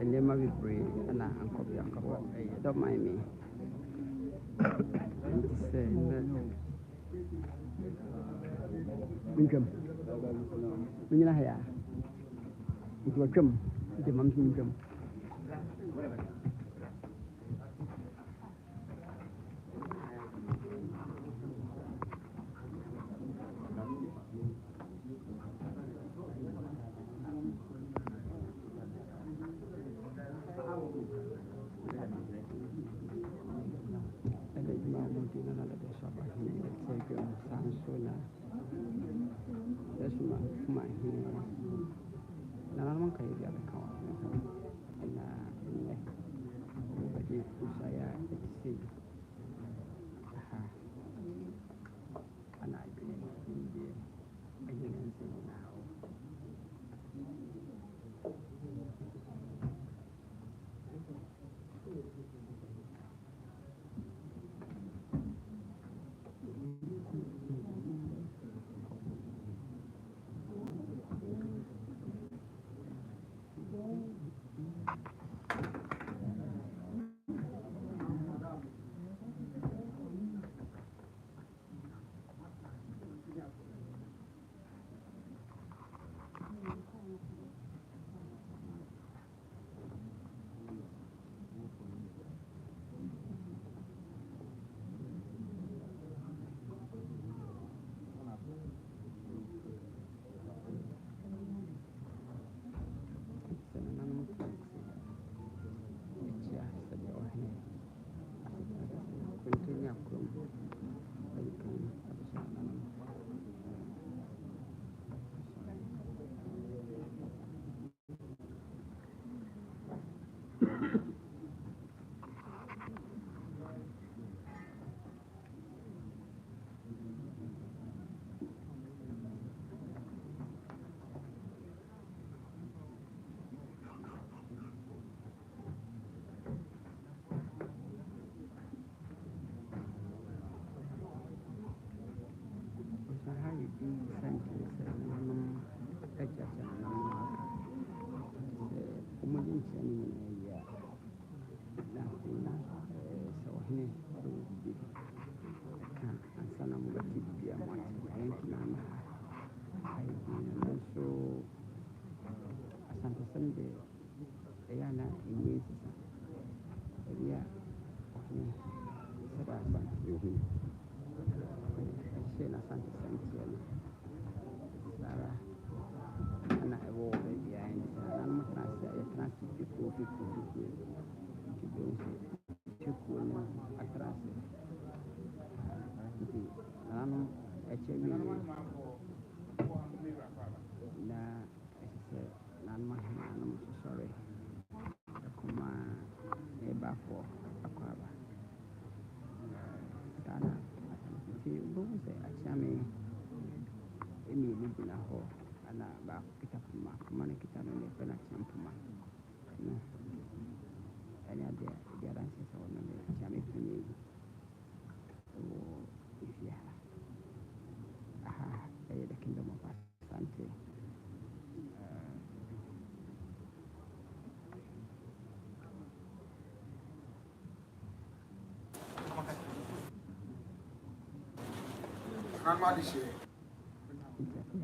and then maybe free and I copy a couple. Don't mind me. Say, Wincom. When you're here, it will come. The mom's income.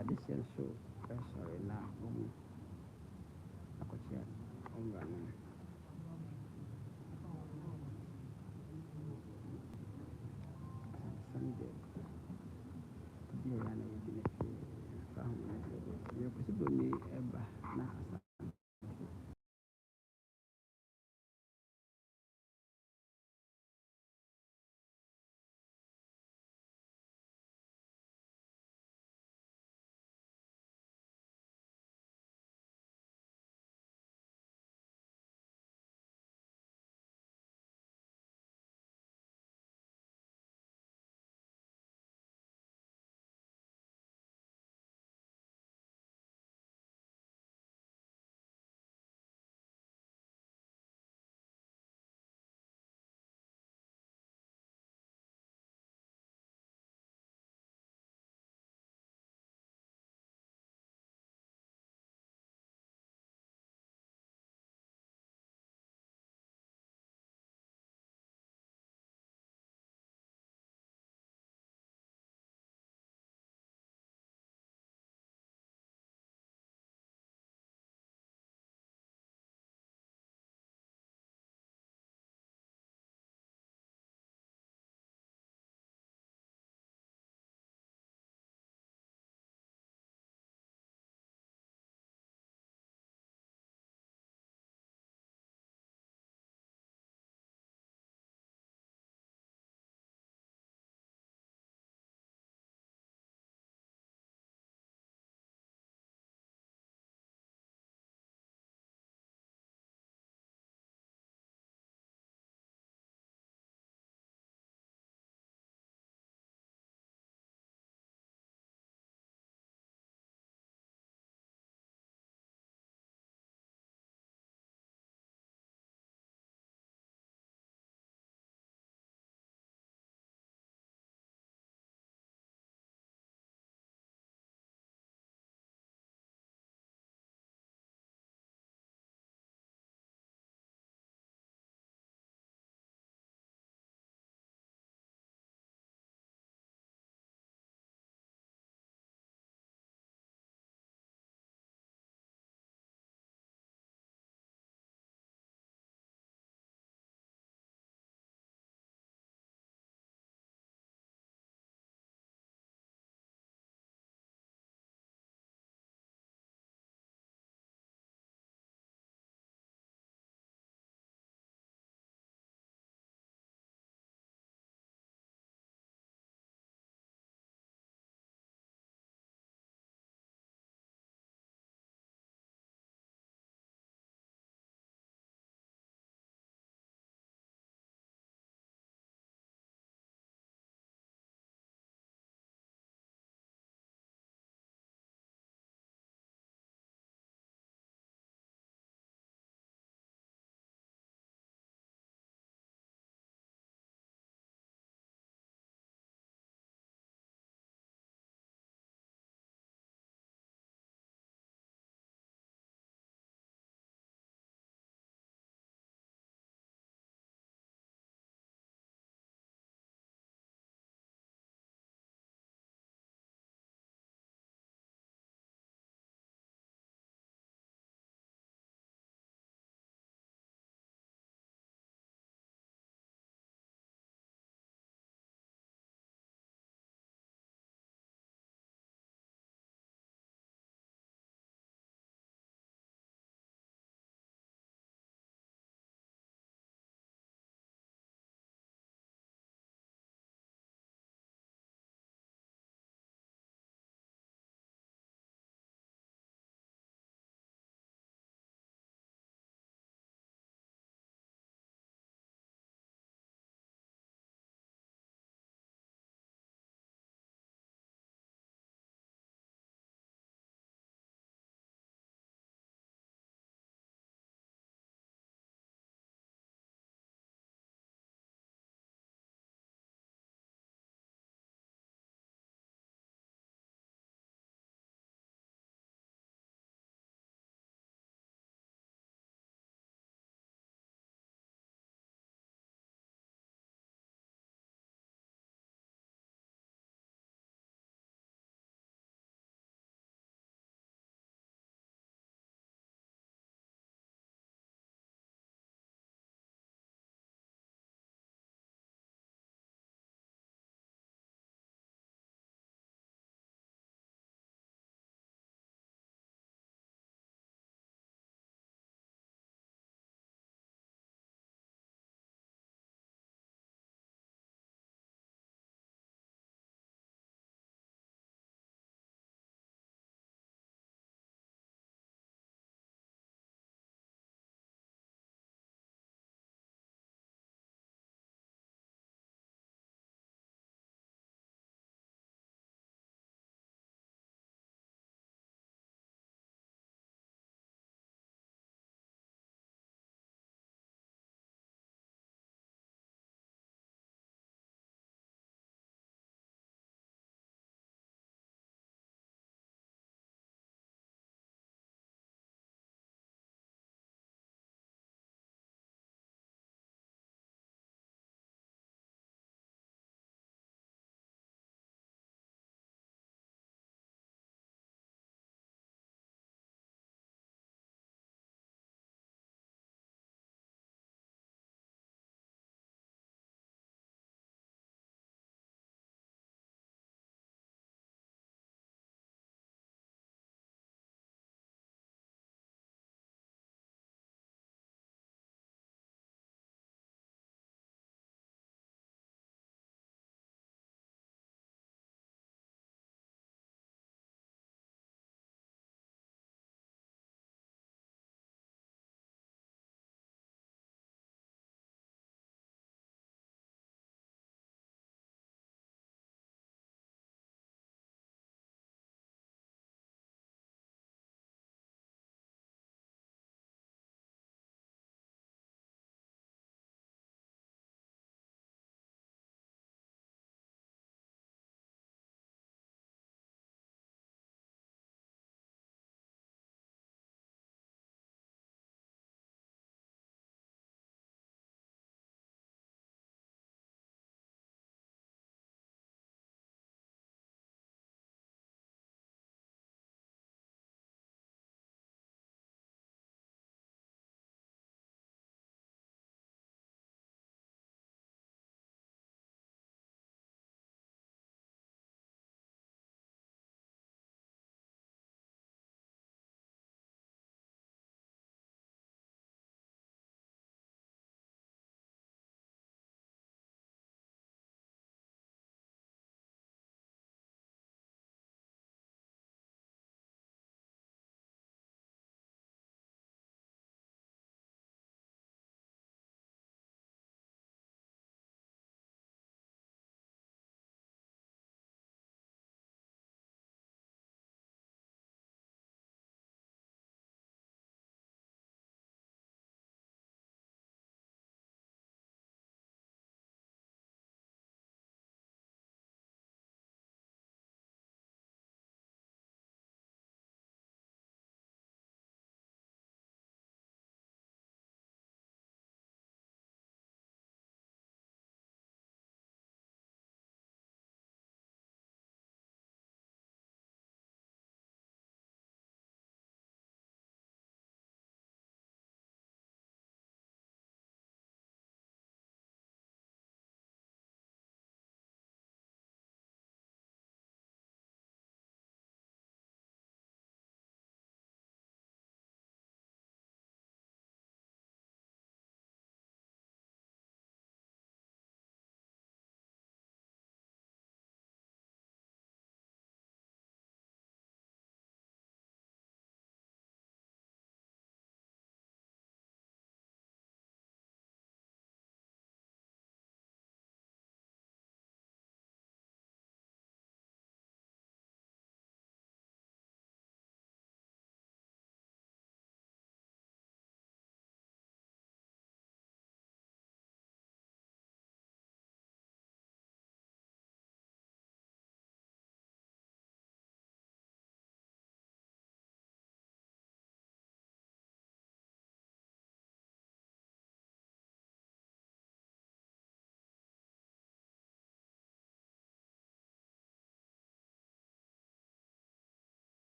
Addition so sorry now.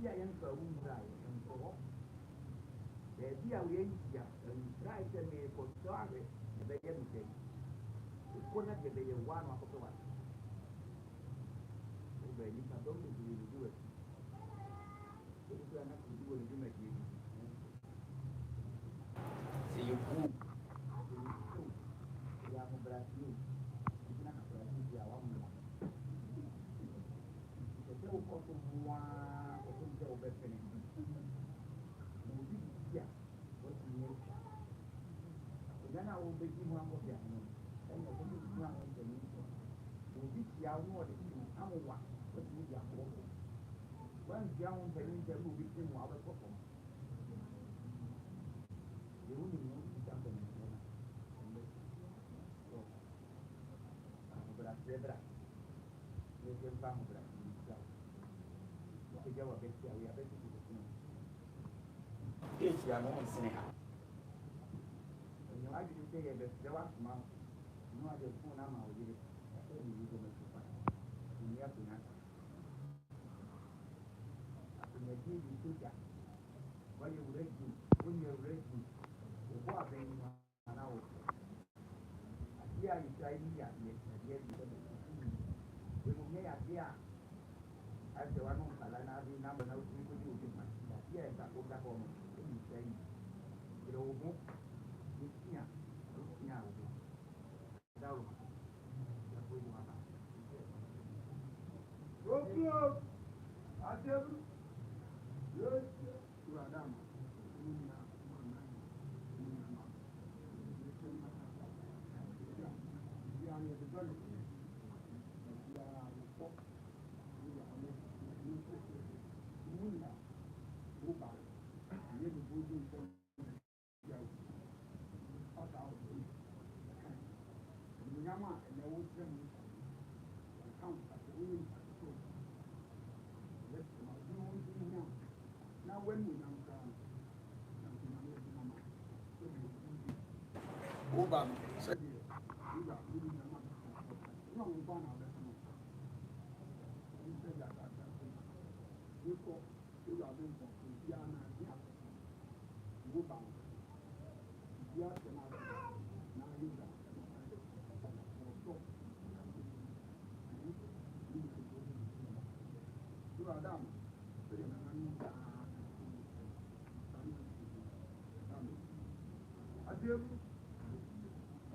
a young room dry and so on. The idea we are and try to make for sorry, the everything. The corner get the one of the one. Over you can don't do it. If you are not to do it, you make it. See you cool. You are Brazil. You can have Brazil. You are one more. The devil cost one or some devil better. Then I will be one of them. Then I will be one of them. Will be the hour or the two. I'm a one. What do you have? Once young penny, there will be two other people. You wouldn't know something. But I said that. You can come with that. You can go a bit here. We are better to the if you are not saying. I didn't say that there was mouth. No, I just phone out with it. I told you to make it fine. You have to not. When you give you two jobs, when you're ready, the war being an hour. Here you try me at the end of the day. We will make a year. As the one on Salana, the number now, we could use it. Here is a good home. You say, you know,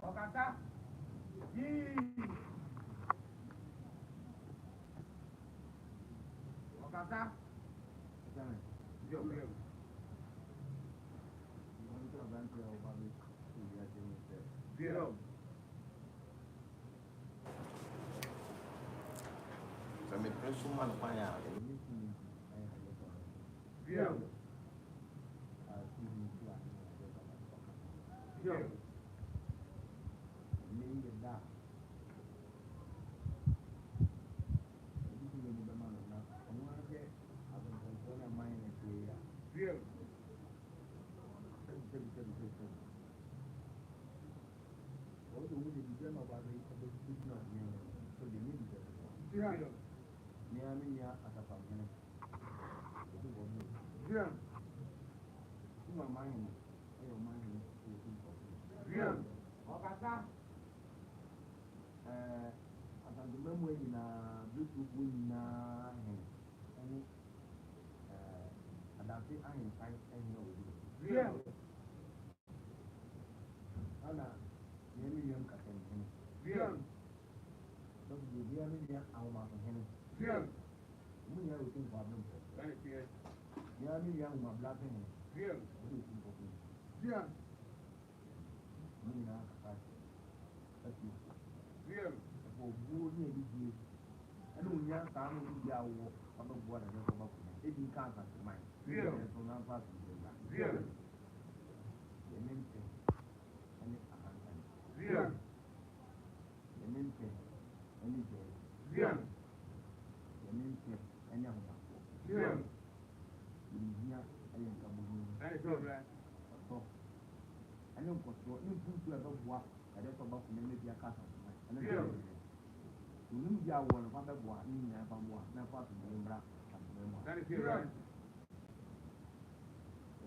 Okaka, Okaka, me preso uma no panhar.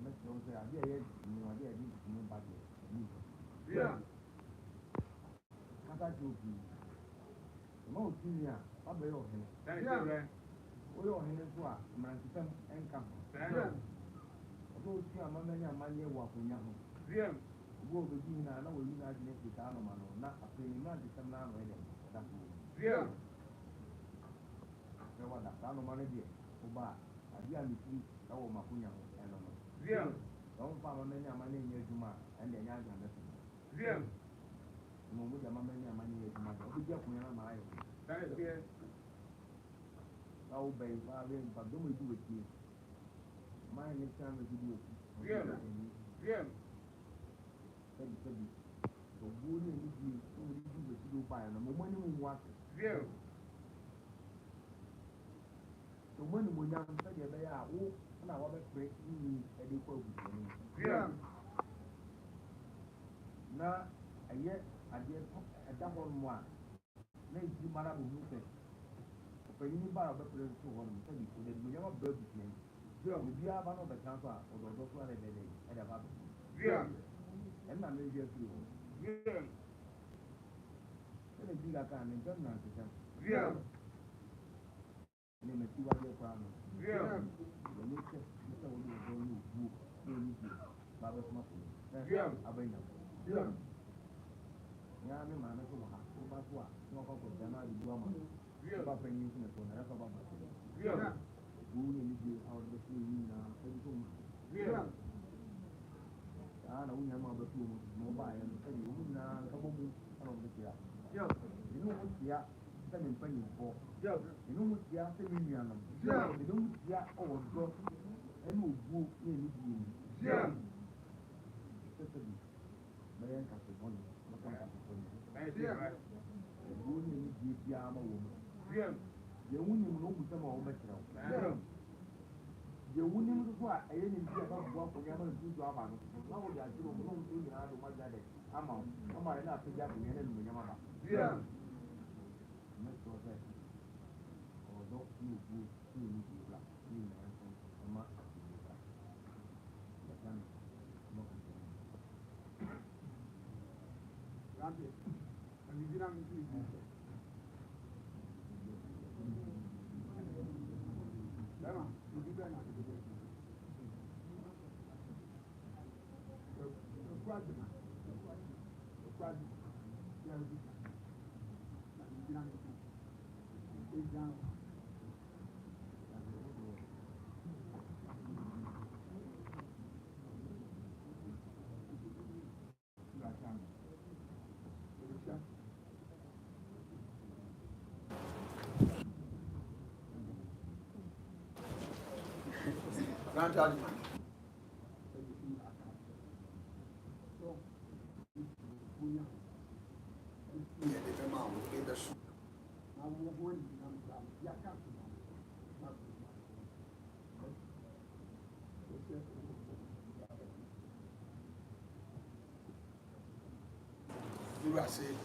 don't say, I did it, you know, I did it, you know, but Yeah. Kata joki. No senior, I be your hand. That is right. We all hand to us, man, to them and come. Yeah. Those see a man and a man, you walk in your home. Yeah. Go begin, I know you not make the town of Mano, not a penny, not the same now, Yeah. There was a town of Mano, Oba, I dear me, our Macunia, and on. Yeah. Don't follow many a money in your Juma and the young and the Yeah. Mumu ya mama ni amani yetu mata ubija kunyana mayo That is here. au bai fa be ba do mu duwe ki mai ne san me duwe Yeah. Yeah. Sabi to buri ni ji to ni duwe ki do ba na mo mani mu wa Yeah. to mani mo nyam sa de ba ya wo na wa be pre ni e de ko bu ni Yeah. na aye ade da hon mo a na ji mara bu mu se ko ni ba ba pre to hon sa di ko de mo nyama ba bu ni yo bi a ba no be kan so a o do so ale bele e da ba Yeah. en na me je tu Yeah. ele diga ka ni gan na ta Yeah. ni me ti wa je kwa no Yeah. ni ke ni ta wo ni do ni bu ni ni ba ba ma ko Yeah. abena Yeah. ya me ma na ko ha ko ba ko a no ko ko da na di bu ma Yeah. ba pe ni ni ko na ka ba ma Yeah. bu ni ni di a wo ko ni na ko ko Yeah. na unya ma ba tu mo ba ya no sai mu na ka bo mu ana mu ya Yeah. inu mu ya sai min pa ni ko Yeah. inu mu ya sai min ya no Yeah. inu mu ya o wo do enu bu ni ni di ni Yeah. sai sai ba yan ka se bon ba ka ka se bon That is right. bu ni ni di ya ma wo mu Yeah. ye wu ni mu no mu sama wo ma kira Yeah. ye wu ni mu so a eye ni bi ba bu ko nya ma du do aba no na wo ya jiro mu no mu ni na do ma ja de ama na pe ja ko nya na mu nya ma ba Yeah. Metro set. Although you would see me to black, you know, and my but then, no. Grazie. And you didn't miss it. Emma, you did that now. The squad. Yeah, we did that. You didn't miss it. It's down. Grandad. You are saying,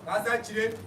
That's that,